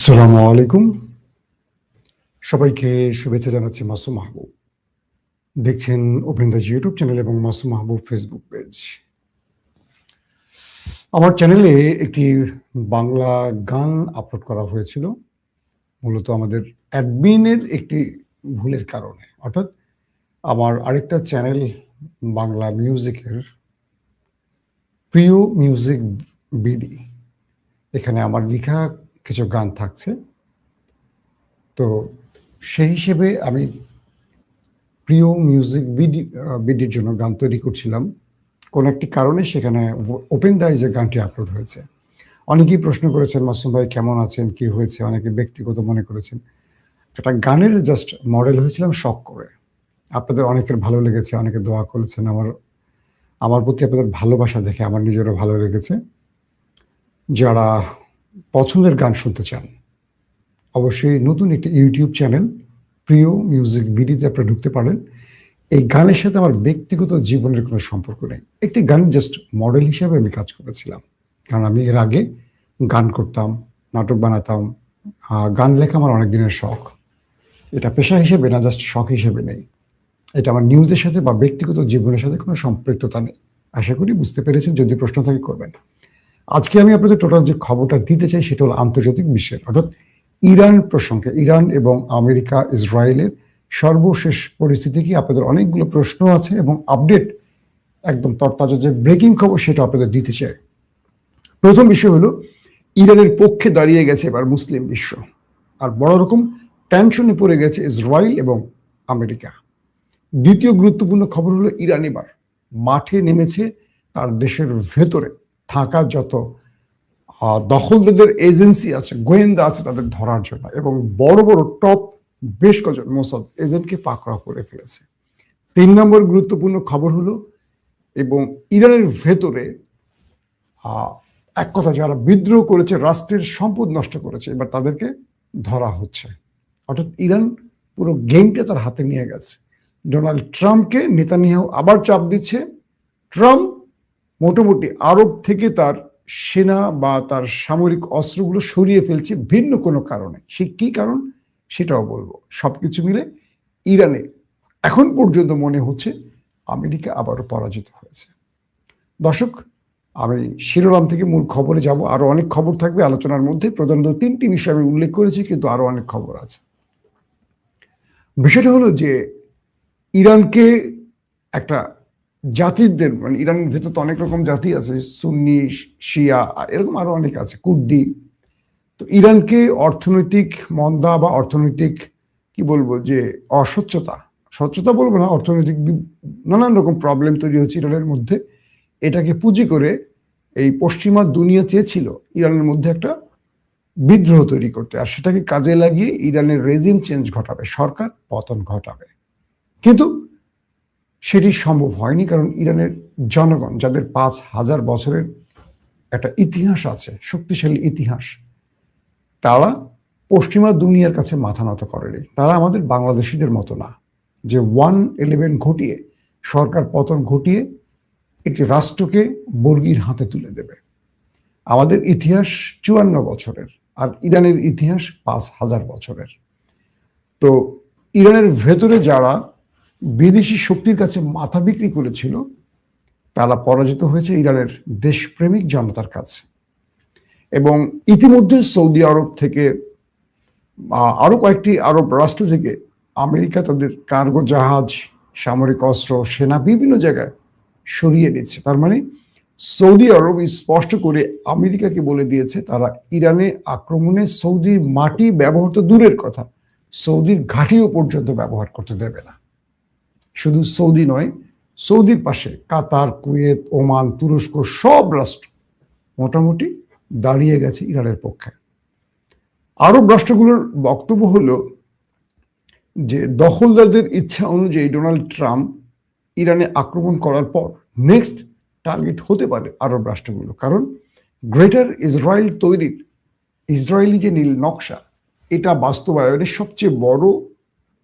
আসসালামু আলাইকুম। সবাইকে শুভেচ্ছা জানাচ্ছি মাসুম মাহবুব। দেখছেন ওপেন দ্য ইউটিউব চ্যানেল এবং মাসুম মাহবুব ফেসবুক পেজ। আমার চ্যানেলে একটি বাংলা গান আপলোড করা হয়েছিল। মূলত আমাদের অ্যাডমিনের একটি ভুলের কারণে। অর্থাৎ আমার আরেকটা চ্যানেল বাংলা মিউজিকের প্রিয় মিউজিক বিডি। এখানে আমার লিখা কিছু গান থাকছে। তো সেই হিসেবে আমি প্রিয় মিউজিক বিডির জন্য গান তৈরি করছিলাম। কোনো একটি কারণে সেখানে ওপেন দ্য আইজে গানটি আপলোড হয়েছে। অনেকেই প্রশ্ন করেছেন, মাসুম ভাই কেমন আছেন, কি হয়েছে? অনেকে ব্যক্তিগত মনে করেছেন। একটা গানের জাস্ট মডেল হয়েছিলাম শখ করে। আপনাদের অনেকের ভালো লেগেছে, অনেকে দোয়া করেছেন। আমার প্রতি আপনাদের ভালোবাসা দেখে আমার নিজেরও ভালো লেগেছে। যারা পছন্দের গান শুনতে চান, অবশ্যই নতুন একটি ইউটিউব চ্যানেল প্রিয় মিউজিক বিডিতে আপনারা ঢুকতে পারেন। এই গানের সাথে আমার ব্যক্তিগত জীবনের কোনো সম্পর্ক নেই। একটি গান জাস্ট মডেল হিসেবে আমি কাজ করেছিলাম। কারণ আমি এর আগে গান করতাম, নাটক বানাতাম। গান লেখা আমার অনেক দিনের শখ। এটা পেশা হিসেবে না, জাস্ট শখ হিসেবে নেই। এটা আমার নিউজের সাথে বা ব্যক্তিগত জীবনের সাথে কোনো সম্পৃক্ততা নেই। আশা করি বুঝতে পেরেছেন। যদি প্রশ্ন থাকে করবেন। আজকে আমি আপনাদের টোটাল যে খবরটা দিতে চাই সেটা হলো আন্তর্জাতিক বিশ্বের, অর্থাৎ ইরান প্রসঙ্গে। ইরান এবং আমেরিকা, ইসরায়েলের সর্বশেষ পরিস্থিতি কি, আপনাদের অনেকগুলো প্রশ্ন আছে এবং আপডেট একদম তরতাজা যে ব্রেকিং খবর সেটা আপনাদের দিতে চাই। প্রথম বিষয় হলো ইরানের পক্ষে দাঁড়িয়ে গেছে এবার মুসলিম বিশ্ব, আর বড় রকম টেনশনে পড়ে গেছে ইসরায়েল এবং আমেরিকা। দ্বিতীয় গুরুত্বপূর্ণ খবর হলো ইরান এবার মাঠে নেমেছে তার দেশের ভেতরে থাকা যত দখলদারদের এজেন্সি আছে, গোয়েন্দা আছে, তাদের ধরার জন্য, এবং বড় বড় টপ বেশ কজন মোসাদ এজেন্টকে পাকড়াও করে ফেলেছে। 3 নম্বর গুরুত্বপূর্ণ খবর হলো, এবং ইরানের ভেতরে এক কথা যারা বিদ্রোহ করেছে, রাষ্ট্রের সম্পদ নষ্ট করেছে, এবার তাদেরকে ধরা হচ্ছে। অর্থাৎ ইরান পুরো গেমটা তার হাতে নিয়ে গেছে। ডোনাল্ড ট্রাম্পকে নেতানিয়াহু আবার চাপ দিচ্ছে। ট্রাম্প মোটামুটি আরব থেকে তার সেনা বা তার সামরিক অস্ত্রগুলো সরিয়ে ফেলছে ভিন্ন কোনো কারণে। সে কি কারণ সেটাও বলবো। সবকিছু মিলে ইরানে এখন পর্যন্ত মনে হচ্ছে আমেরিকা আবারও পরাজিত হয়েছে। দর্শক, আমি শিরোনাম থেকে মূল খবরে যাব। আরো অনেক খবর থাকবে আলোচনার মধ্যে। প্রধানত 3টি বিষয় আমি উল্লেখ করেছি, কিন্তু আরো অনেক খবর আছে। বিষয়টা হলো যে ইরানকে একটা জাতিদের, মানে ইরানের ভেতর তো অনেক রকম জাতি আছে, সুন্নি, শিয়া, এরকম আরো অনেক আছে, কুর্দি। তো ইরানকে অর্থনৈতিক মন্দা বা অর্থনৈতিক কি বলবো যে স্বচ্ছতা বলবো না, অর্থনৈতিক নানান রকম প্রবলেম তৈরি হচ্ছে ইরানের মধ্যে। এটাকে পুঁজি করে এই পশ্চিমা দুনিয়া চেয়েছিল ইরানের মধ্যে একটা বিদ্রোহ তৈরি করতে, আর সেটাকে কাজে লাগিয়ে ইরানের রেজিম চেঞ্জ ঘটাবে, সরকার পতন ঘটাবে। কিন্তু সেটি সম্ভব হয়নি, কারণ ইরানের জনগণ, যাদের 5,000 বছরের একটা ইতিহাস আছে, শক্তিশালী ইতিহাস, তারা পশ্চিমা দুনিয়ার কাছে মাথা নত করেনি। তারা আমাদের বাংলাদেশিদের মতো না, যে 1/11 ঘটিয়ে, সরকার পতন ঘটিয়ে একটি রাষ্ট্রকে বর্গির হাতে তুলে দেবে। আমাদের ইতিহাস 54 বছরের, আর ইরানের ইতিহাস 5,000 বছরের। তো ইরানের ভেতরে যারা বিদেশি শক্তির কাছে মাথা বিক্রি করেছিল, তারা পরাজিত হয়েছে ইরানের দেশপ্রেমিক জনতার কাছে। এবং ইতিমধ্যে সৌদি আরব থেকে আরো কয়েকটি আরব রাষ্ট্র থেকে আমেরিকা তাদের কার্গো জাহাজ, সামরিক অস্ত্র, সেনা বিভিন্ন জায়গায় সরিয়ে দিচ্ছে। তার মানে সৌদি আরব স্পষ্ট করে আমেরিকাকে বলে দিয়েছে, তারা ইরানে আক্রমণে সৌদির মাটি ব্যবহার তো দূরের কথা, সৌদির ঘাঁটিও পর্যন্ত ব্যবহার করতে দেবে না। শুধু সৌদি নয়, সৌদির পাশে কাতার, কুয়েত, ওমান, তুরস্ক সব রাষ্ট্র মোটামুটি দাঁড়িয়ে গেছে ইরানের পক্ষে। আরব রাষ্ট্রগুলোর বক্তব্য হলো যে দখলদারদের ইচ্ছা অনুযায়ী ডোনাল্ড ট্রাম্প ইরানে আক্রমণ করার পর নেক্সট টার্গেট হতে পারে আরব রাষ্ট্রগুলো। কারণ গ্রেটার ইসরায়েল তৈরির ইসরায়েলি যে নীল নকশা, এটা বাস্তবায়নের সবচেয়ে বড়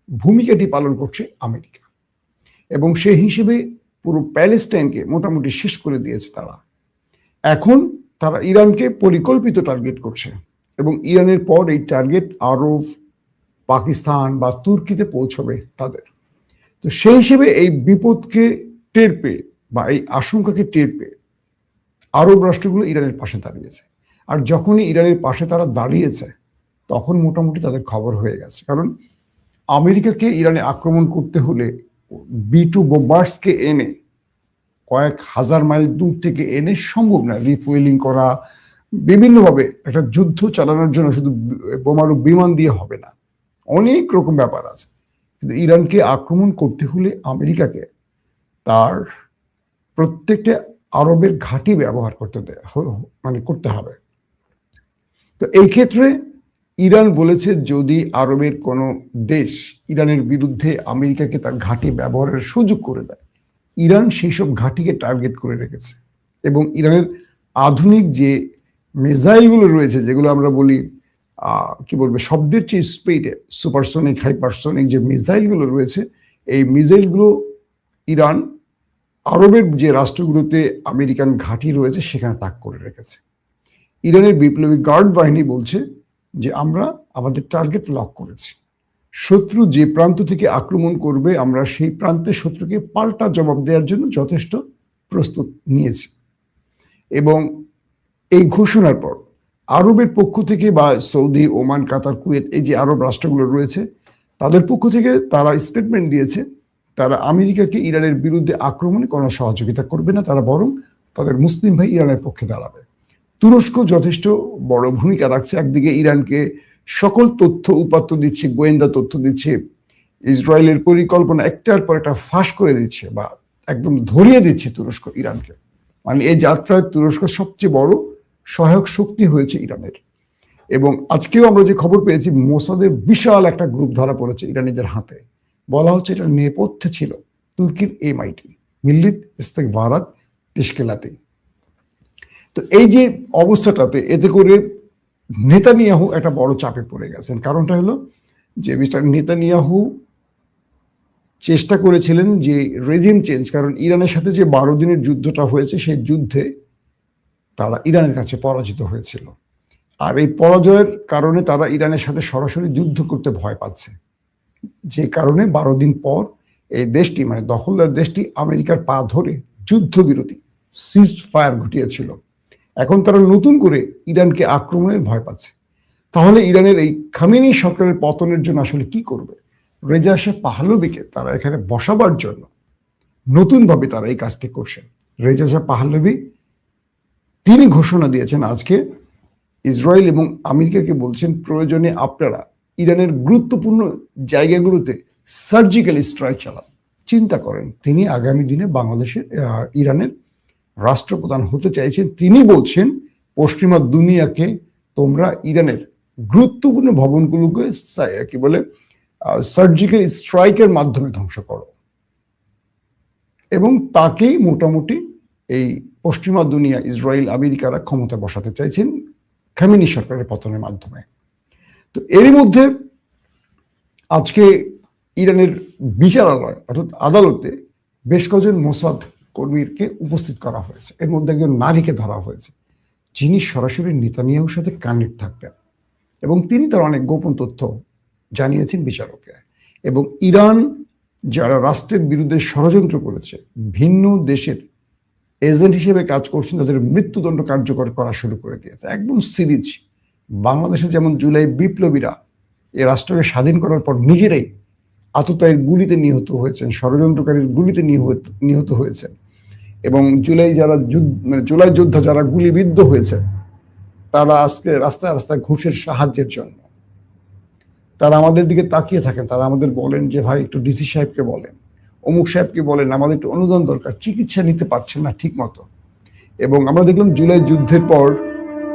ভূমিকাটি পালন করছে আমেরিকা, এবং সেই হিসেবে পুরো প্যালেস্টাইনকে মোটামুটি শেষ করে দিয়েছে তারা। এখন তারা ইরানকে পরিকল্পিত টার্গেট করছে। এবং ইরানের পর এই টার্গেট আরব, পাকিস্তান বা তুর্কিতে পৌঁছবে তাদের। তো সেই হিসেবে এই বিপদকে টের পেয়ে বা এই আশঙ্কাকে টের পেয়ে আরব রাষ্ট্রগুলো ইরানের পাশে দাঁড়িয়েছে। আর যখনই ইরানের পাশে তারা দাঁড়িয়েছে তখন মোটামুটি তাদের খবর হয়ে গেছে, কারণ আমেরিকাকে ইরানে আক্রমণ করতে হলে B-2 বোম্বার্সকে এনে কয়েক হাজার মাইল দূর থেকে এনে সম্ভব না। রিফুয়েলিং করা, বিভিন্নভাবে একটা যুদ্ধ চালানোর জন্য শুধু বোমারু বিমান দিয়ে হবে না, অনেক রকম ব্যাপার আছে। কিন্তু ইরানকে আক্রমণ করতে হলে আমেরিকাকে তার প্রত্যেকটা আরবের ঘাঁটি ব্যবহার করতে হবে। তো এই ক্ষেত্রে ইরান বলেছে যদি আরবের কোনো দেশ ইরানের বিরুদ্ধে আমেরিকাকে তার ঘাঁটি ব্যবহারের সুযোগ করে দেয়, ইরান সেই সব ঘাঁটিকে টার্গেট করে রেখেছে। এবং ইরানের আধুনিক যে মিসাইলগুলো রয়েছে, যেগুলো আমরা বলি কি বলবো, শব্দের চেয়ে স্পিডে সুপারসনিক, হাইপারসনিক যে মিসাইলগুলো রয়েছে, এই মিসাইলগুলো ইরান আরবের যে রাষ্ট্রগুলোতে আমেরিকান ঘাঁটি রয়েছে সেখানে তাক করে রেখেছে। ইরানের বিপ্লবী গার্ড বাহিনী বলছে যে আমরা আমাদের টার্গেট লক করেছি, শত্রু যে প্রান্ত থেকে আক্রমণ করবে আমরা সেই প্রান্তে শত্রুকে পাল্টা জবাব দেওয়ার জন্য যথেষ্ট প্রস্তুত নিয়েছি। এবং এই ঘোষণার পর আরবের পক্ষ থেকে বা সৌদি, ওমান, কাতার, কুয়েত, এই যে আরব রাষ্ট্রগুলো রয়েছে তাদের পক্ষ থেকে তারা স্টেটমেন্ট দিয়েছে তারা আমেরিকাকে ইরানের বিরুদ্ধে আক্রমণে কোনো সহযোগিতা করবে না, তারা বরং তাদের মুসলিম ভাই ইরানের পক্ষে দাঁড়াবে। তুরস্ক যথেষ্ট বড় ভূমিকা রাখছে, একদিকে ইরানকে সকল তথ্য উপাত্ত দিচ্ছে, গোয়েন্দা তথ্য দিচ্ছে, ইসরায়েলের পরিকল্পনা একটার পর একটা ফাঁস করে দিচ্ছে বা একদম ধরিয়ে দিচ্ছে তুরস্ক ইরানকে। মানে এই যাত্রায় তুরস্ক সবচেয়ে বড় সহায়ক শক্তি হয়েছে ইরানের। এবং আজকেও আমরা যে খবর পেয়েছি মোসাদের বিশাল একটা গ্রুপ ধরা পড়েছে ইরানিদের হাতে, বলা হচ্ছে এটা নেপথ্যে ছিল তুর্কির MIT, মিল্লিত ইস্তেকবারাত তেশকিলাতি। তো এই যে অবস্থাটাতে এতে করে নেতানিয়াহু একটা বড় চাপে পড়ে গেছেন। কারণটা হলো যে মিস্টার নেতানিয়াহু চেষ্টা করেছিলেন যে রেজিম চেঞ্জ, কারণ ইরানের সাথে যে 12 দিনের যুদ্ধটা হয়েছে সেই যুদ্ধে তারা ইরানের কাছে পরাজিত হয়েছিল। আর এই পরাজয়ের কারণে তারা ইরানের সাথে সরাসরি যুদ্ধ করতে ভয় পাচ্ছে, যে কারণে 12 দিন পর এই দেশটি, মানে দখলদার দেশটি, আমেরিকার পা ধরে যুদ্ধবিরতি, সিজ ফায়ার ঘটিয়েছিল। এখন তারা নতুন করে ইরানকে আক্রমণের ভয় পাচ্ছে। তাহলে ইরানের এই খামেনি সরকারের পতনের জন্য আসলে কি করবে? রেজা শাহ পাহলভিকে তারা এখানে বসাবার জন্য নতুনভাবে তারা এই কাজটি করছে। রেজা শাহ পাহলভি তিনি ঘোষণা দিয়েছেন আজকে ইসরায়েল এবং আমেরিকাকে বলছেন প্রয়োজনে আপনারা ইরানের গুরুত্বপূর্ণ জায়গাগুলোতে সার্জিক্যাল স্ট্রাইক চালান। চিন্তা করেন, তিনি আগামী দিনে বাংলাদেশের ইরানের রাষ্ট্রপ্রধান হতে চাইছেন। তিনি বলছেন পশ্চিমা দুনিয়াকে তোমরা ইরানের গুরুত্বপূর্ণ ভবনগুলোকে কি বলে সার্জিক্যাল স্ট্রাইকের মাধ্যমে ধ্বংস করো। এবং তাকেই মোটামুটি এই পশ্চিমা দুনিয়া, ইসরায়েল, আমেরিকারা ক্ষমতা বসাতে চাইছেন খামেনি সরকারের পতনের মাধ্যমে। তো এরই মধ্যে আজকে ইরানের বিচারালয় অর্থাৎ আদালতে বেশ কজন মোসাদ কর্মীকে উপস্থিত করা হয়েছে। এর মধ্যে একজন নারীকে ধরা হয়েছে যিনি সরাসরি নেতানিয়াহুর সাথে কানেক্ট থাকতেন, এবং তিনি তার অনেক গোপন তথ্য জানিয়েছেন বিচারককে। এবং ইরান যারা রাষ্ট্রের বিরুদ্ধে ষড়যন্ত্র করেছে, ভিন্ন দেশের এজেন্ট হিসেবে কাজ করছেন, তাদের মৃত্যুদণ্ড কার্যকর করা শুরু করে দিয়েছে একদম সিরিজ। বাংলাদেশে যেমন জুলাই বিপ্লবীরা এ রাষ্ট্রকে স্বাধীন করার পর নিজেরাই আততায়ীর গুলিতে নিহত হয়েছেন, ষড়যন্ত্রকারীর গুলিতে নিহত হয়েছেন, এবং জুলাই যোদ্ধা যারা গুলিবিদ্ধ হয়েছে তারা আজকে রাস্তায় রাস্তায় ঘুষের সাহায্যের জন্য তারা আমাদের দিকে তাকিয়ে থাকেন। তারা আমাদের বলেন যে ভাই একটু ডিসি সাহেবকে বলেন, অমুক সাহেবকে বলেন, আমাদের একটু অনুদান দরকার, চিকিৎসা নিতে পারছেন না ঠিক মতো। এবং আমরা দেখলাম জুলাই যুদ্ধের পর,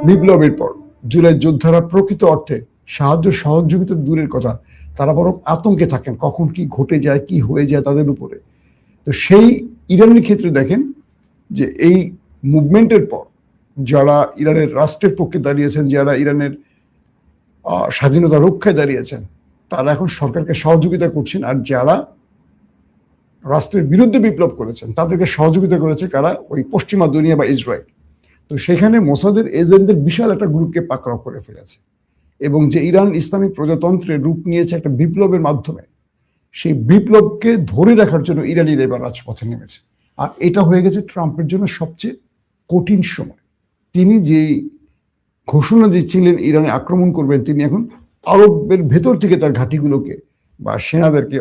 বিপ্লবের পর জুলাই যোদ্ধারা প্রকৃত অর্থে সাহায্য সহযোগিতা দূরের কথা, তারা বরং আতঙ্কে থাকেন কখন কি ঘটে যায়, কি হয়ে যায় তাদের উপরে। তো সেই ইরানের ক্ষেত্রে দেখেন যে এই মুভমেন্টের পর যারা ইরানের রাষ্ট্রের পক্ষে দাঁড়িয়েছেন, যারা ইরানের স্বাধীনতা রক্ষায় দাঁড়িয়েছেন, তারা এখন সরকারকে সহযোগিতা করছেন। আর যারা রাষ্ট্রের বিরুদ্ধে বিপ্লব করেছেন তাদেরকে সহযোগিতা করেছে কারা? ওই পশ্চিমা দুনিয়া বা ইসরায়েল। তো সেখানে মোসাদের এজেন্টদের বিশাল একটা গ্রুপকে পাকড়াও করে ফেলেছে। এবং যে ইরান ইসলামী প্রজাতন্ত্রের রূপ নিয়েছে একটা বিপ্লবের মাধ্যমে, সেই বিপ্লবকে ধরে রাখার জন্য ইরানিরা এবার রাজপথে নেমেছে। আর এটা হয়ে গেছে ট্রাম্পের জন্য সবচেয়ে কঠিন সময়। তিনি যে ঘোষণা দিচ্ছিলেন ইরানে আক্রমণ করবেন, তিনি এখন আরবের ভেতর থেকে তার ঘাঁটিগুলোকে বা সেনাদেরকে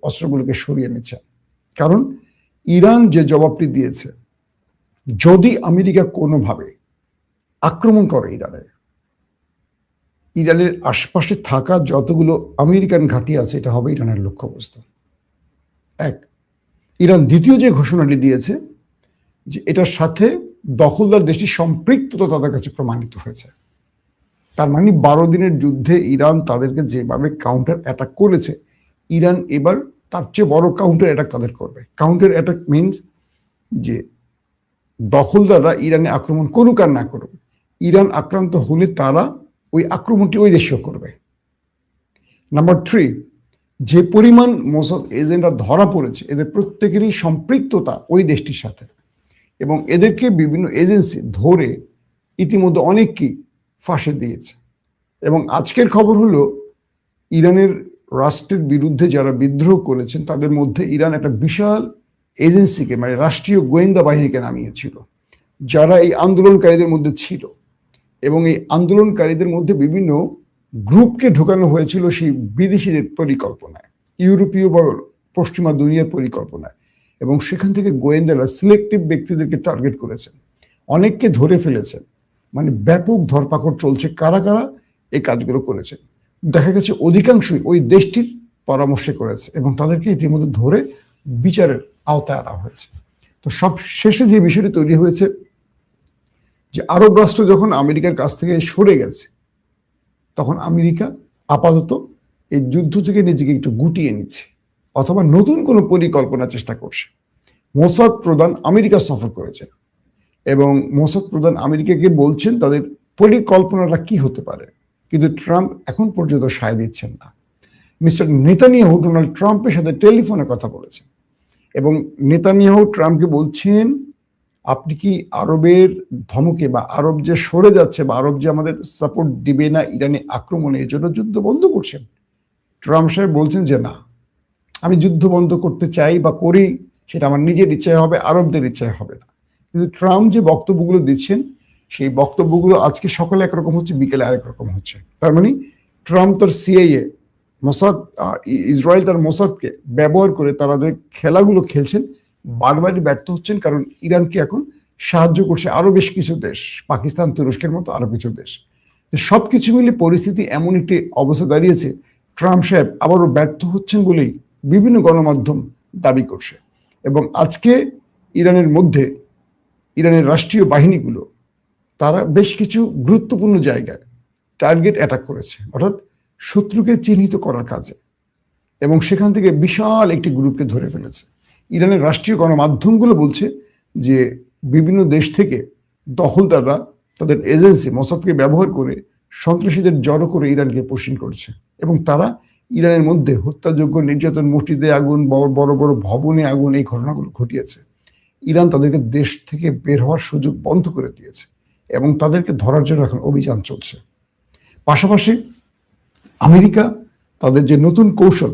অস্ত্রগুলোকে সরিয়ে নিচ্ছেন। কারণ ইরান যে জবাবটি দিয়েছে, যদি আমেরিকা কোনোভাবে আক্রমণ করে ইরানের আশপাশে থাকা যতগুলো আমেরিকান ঘাঁটি আছে, এটা হবে ইরানের লক্ষ্যবস্তু। এক, ইরান দ্বিতীয় যে ঘোষণাটি দিয়েছে যে এটার সাথে দখলদার দেশটির সম্পৃক্ততা তাদের কাছে প্রমাণিত হয়েছে। তার মানে 12 দিনের যুদ্ধে ইরান তাদেরকে যেভাবে কাউন্টার অ্যাটাক করেছে, ইরান এবার তার চেয়ে বড় কাউন্টার অ্যাটাক তাদের করবে। কাউন্টার অ্যাটাক মিনস যে দখলদাররা ইরানে আক্রমণ করুক আর না করুক, ইরান আক্রান্ত হলে তারা ওই আক্রমণটি ওই দেশেও করবে। নাম্বার 3, যে পরিমাণ মোসাদ এজেন্টরা ধরা পড়েছে, এদের প্রত্যেকেরই সম্পৃক্ততা ওই দেশটির সাথে, এবং এদেরকে বিভিন্ন এজেন্সি ধরে ইতিমধ্যে অনেককেই ফাঁসি দিয়েছে। এবং আজকের খবর হলো ইরানের রাষ্ট্রের বিরুদ্ধে যারা বিদ্রোহ করেছেন তাদের মধ্যে ইরান একটা বিশাল এজেন্সিকে, মানে রাষ্ট্রীয় গোয়েন্দা বাহিনীকে নামিয়েছিল, যারা এই আন্দোলনকারীদের মধ্যে ছিল। এবং এই আন্দোলনকারীদের মধ্যে বিভিন্ন গ্রুপকে ঢোকানো হয়েছিল সেই বিদেশিদের পরিকল্পনায়, ইউরোপীয় বা পশ্চিমা দুনিয়ার পরিকল্পনায়। এবং সেখান থেকে গোয়েন্দারা সিলেক্টিভ ব্যক্তিদেরকে টার্গেট করেছেন, অনেককে ধরে ফেলেছেন। মানে ব্যাপক ধরপাকড় চলছে কারা কারা এই কাজগুলো করেছেন। দেখা গেছে অধিকাংশই ওই দেশটির পরামর্শে করেছে এবং তাদেরকে ইতিমধ্যে ধরে বিচারের আওতায় আনা হয়েছে। তো সব শেষে যে বিষয়টি তৈরি হয়েছে যে আরব রাষ্ট্র যখন আমেরিকার কাছ থেকে সরে গেছে, তখন আমেরিকা আপাতত এই যুদ্ধ থেকে নিজেকে একটু গুটিয়ে নিচ্ছে অথবা নতুন কোনো পরিকল্পনা চেষ্টা করছে। মোসাদ প্রধান আমেরিকা সফর করেছেন এবং মোসাদ প্রধান আমেরিকাকে বলছেন তাদের পরিকল্পনাটা কি হতে পারে, কিন্তু ট্রাম্প এখন পর্যন্ত সায় দিচ্ছেন না। মিস্টার নেতানিয়াহু ডোনাল্ড ট্রাম্পের সাথে টেলিফোনে কথা বলেছেন এবং নেতানিয়াহু ট্রাম্পকে বলছেন, আপনি কি আরবের ধমকে বা আরব যে সরে যাচ্ছে বা আরব যে আমাদের সাপোর্ট দিবে না ইরানে আক্রমণে, এর জন্য যুদ্ধ বন্ধ করছেন? ট্রাম্প সাহেব বলছেন যে না, আমি যুদ্ধ বন্ধ করতে চাই বা করি, সেটা আমার নিজের ইচ্ছায় হবে, আরবদের ইচ্ছায় হবে না। কিন্তু ট্রাম্প যে বক্তব্যগুলো দিচ্ছেন, সেই বক্তব্যগুলো আজকে সকালে একরকম হচ্ছে, বিকেলে আরেক রকম হচ্ছে। তার মানে ট্রাম্প তার সিআইএ, মোসাদ, ইসরায়েল তার মোসাদকে ব্যবহার করে তারা যে খেলাগুলো খেলছেন বারবারই ব্যর্থ হচ্ছেন। কারণ ইরানকে এখন সাহায্য করছে আরো বেশ কিছু দেশ, পাকিস্তান, তুরস্কের মতো আরো কিছু দেশ। সবকিছু মিলে পরিস্থিতি এমন একটি অবস্থা দাঁড়িয়েছে, ট্রাম্প সাহেব আবারও ব্যর্থ হচ্ছেন বলেই বিভিন্ন গণমাধ্যম দাবি করছে। এবং আজকে ইরানের মধ্যে ইরানের রাষ্ট্রীয় বাহিনীগুলো তারা বেশ কিছু গুরুত্বপূর্ণ জায়গায় টার্গেট অ্যাটাক করেছে, অর্থাৎ শত্রুকে চিহ্নিত করার কাজে, এবং সেখান থেকে বিশাল একটি গ্রুপকে ধরে ফেলেছে। ইরানের রাষ্ট্রীয় গণমাধ্যমগুলো বলছে যে বিভিন্ন দেশ থেকে দখলদাররা তাদের এজেন্সি মোসাদকে ব্যবহার করে সন্ত্রাসীদের জড়ো করে ইরানকে পোষণ করছে এবং তারা ইরানের মধ্যে হত্যাযোগ্য নির্যাতন, মসজিদে আগুন, বড় বড় ভবনে আগুন, এই ঘটনাগুলো ঘটিয়েছে। ইরান তাদেরকে দেশ থেকে বের হওয়ার সুযোগ বন্ধ করে দিয়েছে এবং তাদেরকে ধরার জন্য এখন অভিযান চলছে। পাশাপাশি আমেরিকা তাদের যে নতুন কৌশল,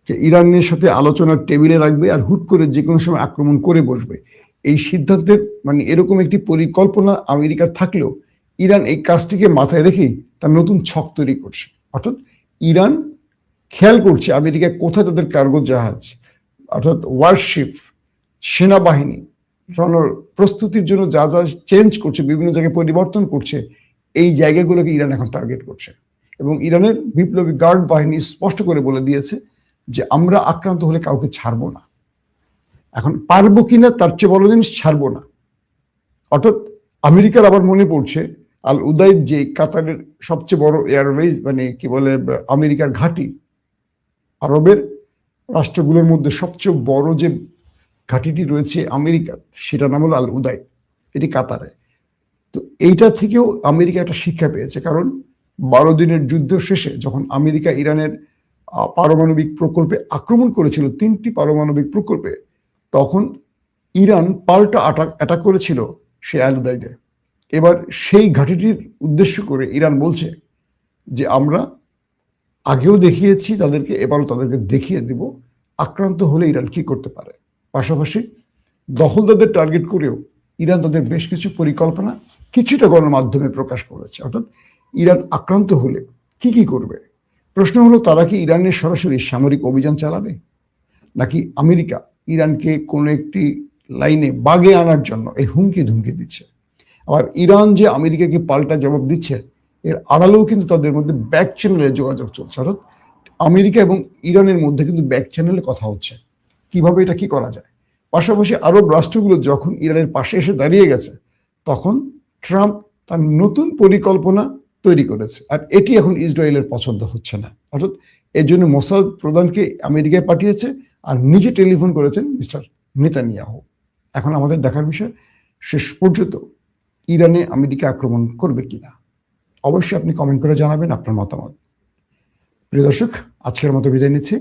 যে ইরানের সাথে আলোচনার টেবিলে রাখবে আর হুট করে যে কোনো সময় আক্রমণ করে বসবে, এই সিদ্ধান্তের মানে এরকম একটি পরিকল্পনা আমেরিকার থাকলেও ইরান এই কাজটিকে মাথায় রেখেই তার নতুন ছক তৈরি করছে। অর্থাৎ ইরান খেয়াল করছে আমেরিকা কোথায় তাদের কার্গো জাহাজ, অর্থাৎ ওয়ারশিপ, সেনাবাহিনী প্রস্তুতির জন্য যা যা চেঞ্জ করছে, বিভিন্ন জায়গায় পরিবর্তন করছে, এই জায়গাগুলোকে ইরান এখন টার্গেট করছে। এবং ইরানের বিপ্লবী গার্ড বাহিনী স্পষ্ট করে বলে দিয়েছে যে আমরা আক্রান্ত হলে কাউকে ছাড়বো না। এখন পারবো কিনা তার চেয়ে বড় জিনিস ছাড়বো না। অর্থাৎ আমেরিকার আবার মনে পড়ছে আল উদাইদ, যে কাতারের সবচেয়ে বড় এয়ারওয়েজ, মানে কি বলে আমেরিকার ঘাঁটি, আরবের রাষ্ট্রগুলোর মধ্যে সবচেয়ে বড় যে ঘাঁটিটি রয়েছে আমেরিকার, সেটা নাম হলো আল উদাইদ, এটি কাতারে। তো এইটা থেকেও আমেরিকা একটা শিক্ষা পেয়েছে, কারণ 12 দিনের যুদ্ধ শেষে যখন আমেরিকা ইরানের পারমাণবিক প্রকল্পে আক্রমণ করেছিল, 3টি পারমাণবিক প্রকল্পে, তখন ইরান পাল্টা অ্যাটাক করেছিল সে আল উদাইদে। এবার সেই ঘাঁটিটির উদ্দেশ্য করে ইরান বলছে যে আমরা আগেও দেখিয়েছি তাদেরকে, এবারও তাদেরকে দেখিয়ে দিব আক্রান্ত হলে ইরান কি করতে পারে। পাশাপাশি দখলদারদের টার্গেট করেও ইরান তাদের বেশ কিছু পরিকল্পনা কিছুটা গণমাধ্যমে প্রকাশ করেছে। অর্থাৎ ইরান আক্রান্ত হলে কি কি করবে। প্রশ্ন হলো, তারা কি ইরানের সরাসরি সামরিক অভিযান চালাবে, নাকি আমেরিকা ইরানকে কোনো একটি লাইনে বাগে আনার জন্য এই হুমকি ধুমকি দিচ্ছে। আবার ইরান যে আমেরিকাকে পাল্টা জবাব দিচ্ছে, এর আড়ালেও কিন্তু তাদের মধ্যে ব্যাক চ্যানেলে যোগাযোগ চলছে। অর্থাৎ আমেরিকা এবং ইরানের মধ্যে কিন্তু ব্যাক চ্যানেলে কথা হচ্ছে কিভাবে এটা কি করা যায়। পাশাপাশি আরব রাষ্ট্রগুলো যখন ইরানের পাশে এসে দাঁড়িয়ে গেছে, তখন ট্রাম্প তার নতুন পরিকল্পনা তৈরি করেছে, আর এটি এখন ইসরায়েলের পছন্দ হচ্ছে না। অর্থাৎ এর জন্য মোসাদ প্রধানকে আমেরিকায় পাঠিয়েছে আর নিজে টেলিফোন করেছেন মিস্টার নেতানিয়াহু। এখন আমাদের দেখার বিষয়, শেষ পর্যন্ত ইরানে আমেরিকা আক্রমণ করবে কিনা। অবশ্যই আপনি কমেন্ট করে জানাবেন আপনার মতামত। প্রিয় দর্শক, আজকের মতো বিদায় নিচ্ছি।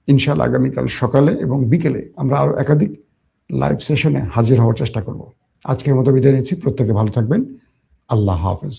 ইনশাআল্লাহ আগামীকাল সকালে এবং বিকেলে আমরা আরো একাধিক লাইভ সেশনে হাজির হওয়ার চেষ্টা করব। আজকের মতো বিদায় নিচ্ছি। প্রত্যেকে ভালো থাকবেন। আল্লাহ হাফেজ।